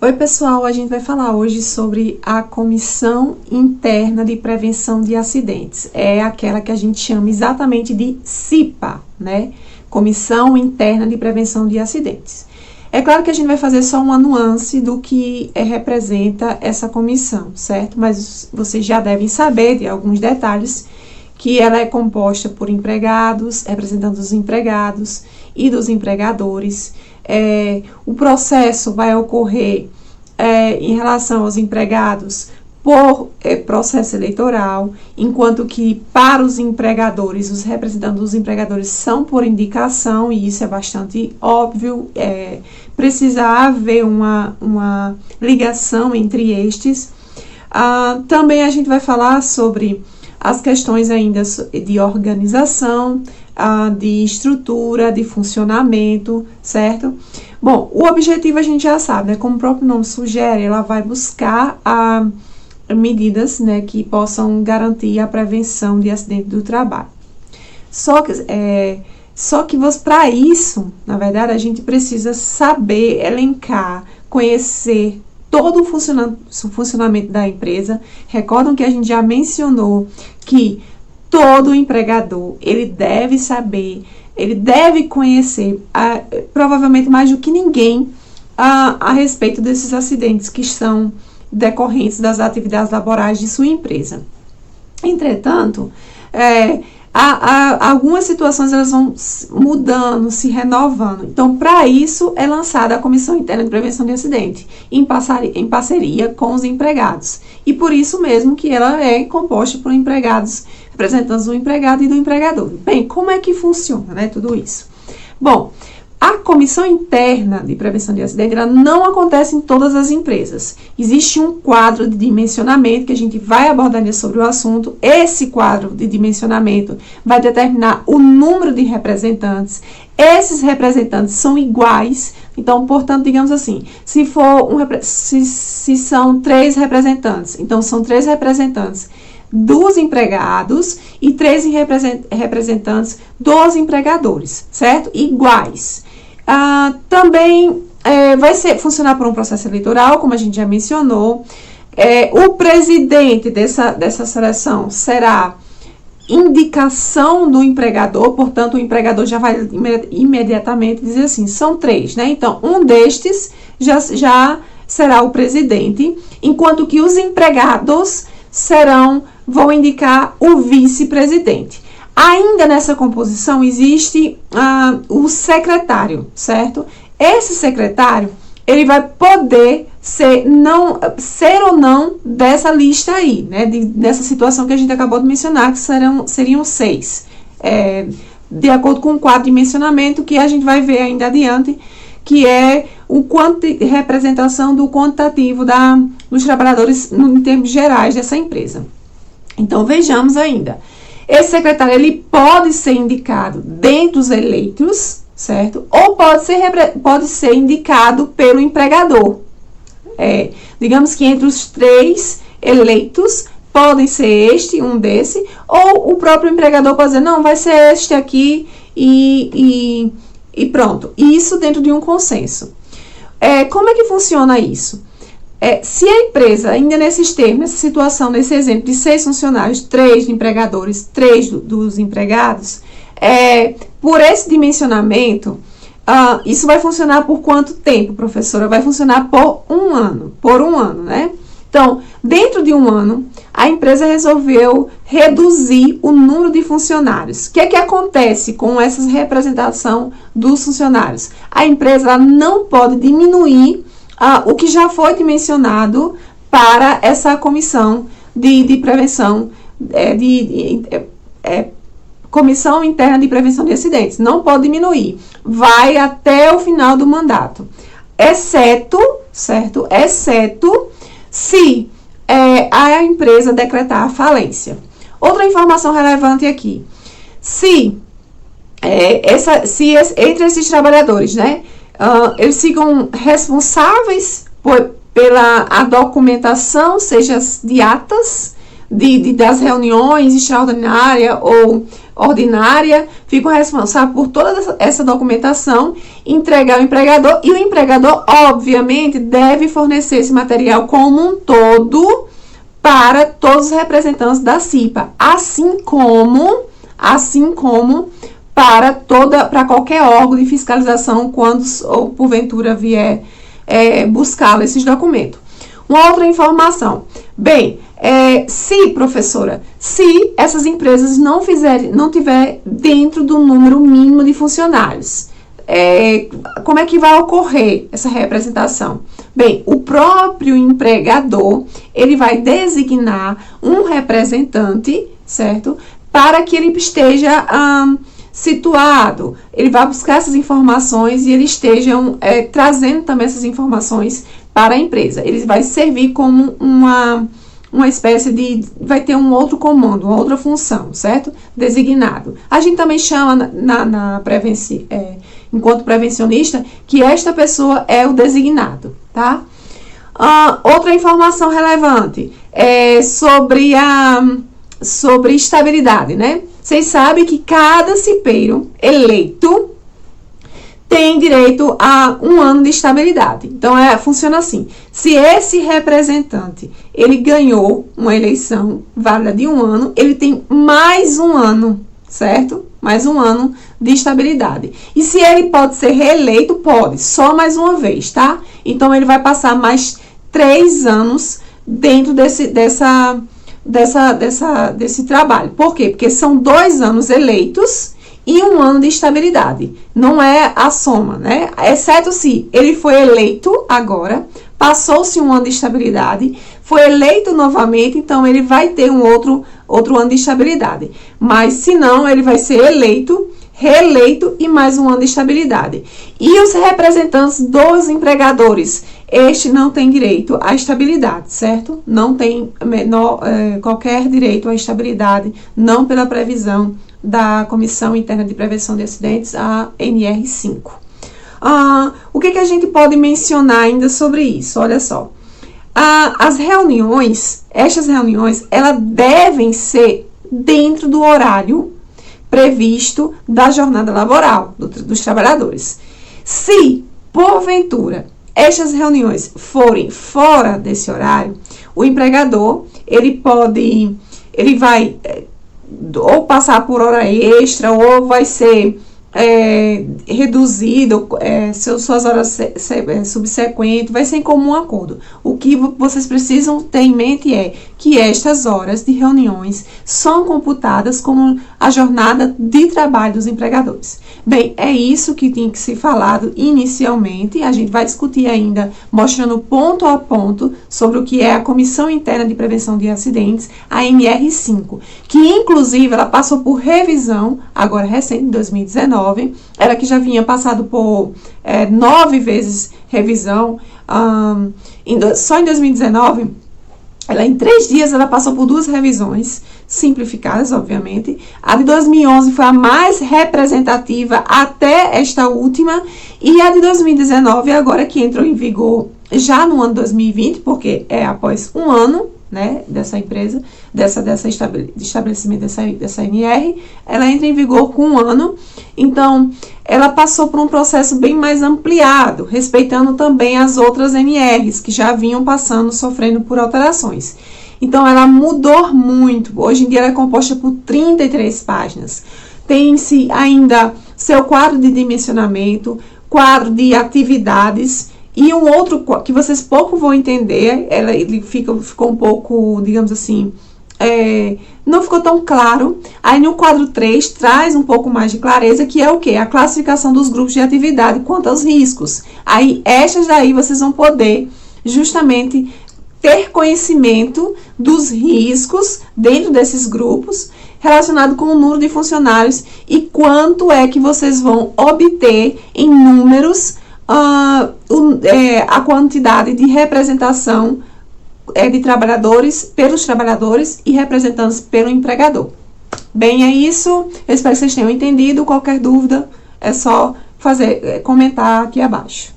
Oi, pessoal, a gente vai falar hoje sobre a Comissão Interna de Prevenção de Acidentes. É aquela que a gente chama exatamente de CIPA, né? Comissão Interna de Prevenção de Acidentes. É claro que a gente vai fazer só uma nuance do que representa essa comissão, certo? Mas vocês já devem saber de alguns detalhes, que ela é composta por empregados, representantes dos empregados e dos empregadores. O processo vai ocorrer em relação aos empregados por processo eleitoral, enquanto que para os empregadores, os representantes dos empregadores são por indicação, e isso é bastante óbvio, precisa haver uma ligação entre estes. Também a gente vai falar sobre as questões ainda de organização, de estrutura, de funcionamento, certo? Bom, o objetivo a gente já sabe, né? Como o próprio nome sugere, ela vai buscar medidas, né, que possam garantir a prevenção de acidente do trabalho. Só que para isso, na verdade, a gente precisa saber elencar, conhecer todo o funcionamento da empresa. Recordam que a gente já mencionou que todo empregador, ele deve saber, ele deve conhecer, provavelmente mais do que ninguém, a respeito desses acidentes que são decorrentes das atividades laborais de sua empresa. Entretanto, algumas situações elas vão mudando, se renovando. Então, para isso, é lançada a Comissão Interna de Prevenção de Acidente, em parceria com os empregados. E por isso mesmo que ela é composta por empregados, representantes do empregado e do empregador. Bem, como é que funciona, né, tudo isso? Bom, a Comissão Interna de Prevenção de Acidente, ela não acontece em todas as empresas. Existe um quadro de dimensionamento que a gente vai abordar sobre o assunto. Esse quadro de dimensionamento vai determinar o número de representantes. Esses representantes são iguais. Então, portanto, digamos assim, se são 3 representantes, então são 3 representantes dos empregados e 3 representantes dos empregadores, certo? Iguais. Também vai funcionar por um processo eleitoral, como a gente já mencionou. O presidente dessa seleção será indicação do empregador, portanto, o empregador já vai imediatamente dizer assim, são 3, né? Então, um destes já será o presidente, enquanto que os empregados vão indicar o vice-presidente. Ainda nessa composição existe o secretário, certo? Esse secretário, ele vai poder ser ou não dessa lista aí, né? Dessa situação que a gente acabou de mencionar, que seriam 6. De acordo com o quadro de dimensionamento que a gente vai ver ainda adiante, que é representação do quantitativo dos trabalhadores em termos gerais dessa empresa. Então, vejamos ainda. Esse secretário, ele pode ser indicado dentre os eleitos, certo? Ou pode ser indicado pelo empregador. Digamos que entre os 3 eleitos, podem ser um desse, ou o próprio empregador pode dizer, não, vai ser este aqui e pronto. Isso dentro de um consenso. Como é que funciona isso? Se a empresa, ainda nesses termos, nessa situação, nesse exemplo de 6 funcionários, 3 empregadores, 3 dos empregados, por esse dimensionamento, isso vai funcionar por quanto tempo, professora? Vai funcionar por um ano, né? Então, dentro de um ano, a empresa resolveu reduzir o número de funcionários. O que é que acontece com essa representação dos funcionários? A empresa ela não pode diminuir o que já foi dimensionado para essa comissão de prevenção, Comissão Interna de Prevenção de Acidentes. Não pode diminuir. Vai até o final do mandato. Exceto se a empresa decretar a falência. Outra informação relevante aqui. Se entre esses trabalhadores, né, eles ficam responsáveis pela documentação, seja de atas das reuniões extraordinárias ou ordinária, ficam responsáveis por toda essa documentação, entregar ao empregador, e o empregador, obviamente, deve fornecer esse material como um todo para todos os representantes da CIPA, assim como para qualquer órgão de fiscalização quando ou porventura vier buscá-lo esses documentos. Uma outra informação. Bem, professora, se essas empresas não tiver dentro do número mínimo de funcionários, como é que vai ocorrer essa representação? Bem, o próprio empregador, ele vai designar um representante, certo? Para que ele esteja situado, ele vai buscar essas informações e eles estejam trazendo também essas informações para a empresa. Ele vai servir como uma espécie de, vai ter um outro comando, uma outra função, certo? Designado. A gente também chama enquanto prevencionista, que esta pessoa é o designado, tá? Outra informação relevante é sobre estabilidade, né? Vocês sabem que cada cipeiro eleito tem direito a 1 ano de estabilidade. Então, funciona assim. Se esse representante, ele ganhou uma eleição válida de 1 ano, ele tem mais 1 ano, certo? Mais 1 ano de estabilidade. E se ele pode ser reeleito, pode, só mais uma vez, tá? Então, ele vai passar mais 3 anos dentro desse trabalho. Por quê? Porque são 2 anos eleitos e 1 ano de estabilidade. Não é a soma, né? Exceto se ele foi eleito agora, passou-se 1 ano de estabilidade, foi eleito novamente, então ele vai ter um outro ano de estabilidade. Mas se não, ele vai ser eleito, reeleito e mais 1 ano de estabilidade. E os representantes dos empregadores, este não tem direito à estabilidade, certo? Não tem qualquer direito à estabilidade, não pela previsão da Comissão Interna de Prevenção de Acidentes, a NR5. O que a gente pode mencionar ainda sobre isso? Olha só. Estas reuniões, elas devem ser dentro do horário previsto da jornada laboral dos trabalhadores. Se, porventura, estas reuniões forem fora desse horário, o empregador, ele vai ou passar por hora extra, ou vai ser reduzido, suas horas subsequentes, vai ser em comum acordo. O que vocês precisam ter em mente é que estas horas de reuniões são computadas como a jornada de trabalho dos empregadores. Bem, é isso que tinha que ser falado inicialmente. A gente vai discutir ainda, mostrando ponto a ponto sobre o que é a Comissão Interna de Prevenção de Acidentes, a NR5, que inclusive ela passou por revisão, agora recente, em 2019, ela que já vinha passado por 9 vezes revisão, só em 2019, ela em 3 dias ela passou por 2 revisões, simplificadas, obviamente. A de 2011 foi a mais representativa até esta última, e a de 2019 agora que entrou em vigor já no ano 2020, porque após 1 ano, né, dessa empresa, estabelecimento dessa NR, ela entra em vigor com 1 ano. Então, ela passou por um processo bem mais ampliado, respeitando também as outras NRs que já vinham sofrendo por alterações. Então, ela mudou muito. Hoje em dia, ela é composta por 33 páginas. Tem-se ainda seu quadro de dimensionamento, quadro de atividades, e um outro que vocês pouco vão entender, ele ficou um pouco, digamos assim, não ficou tão claro. Aí no quadro 3 traz um pouco mais de clareza, que é o quê? A classificação dos grupos de atividade quanto aos riscos. Aí, estas daí vocês vão poder justamente ter conhecimento dos riscos dentro desses grupos, relacionado com o número de funcionários e quanto é que vocês vão obter em números a quantidade de representação de trabalhadores pelos trabalhadores e representantes pelo empregador. Bem, é isso. Eu espero que vocês tenham entendido. Qualquer dúvida é só comentar aqui abaixo.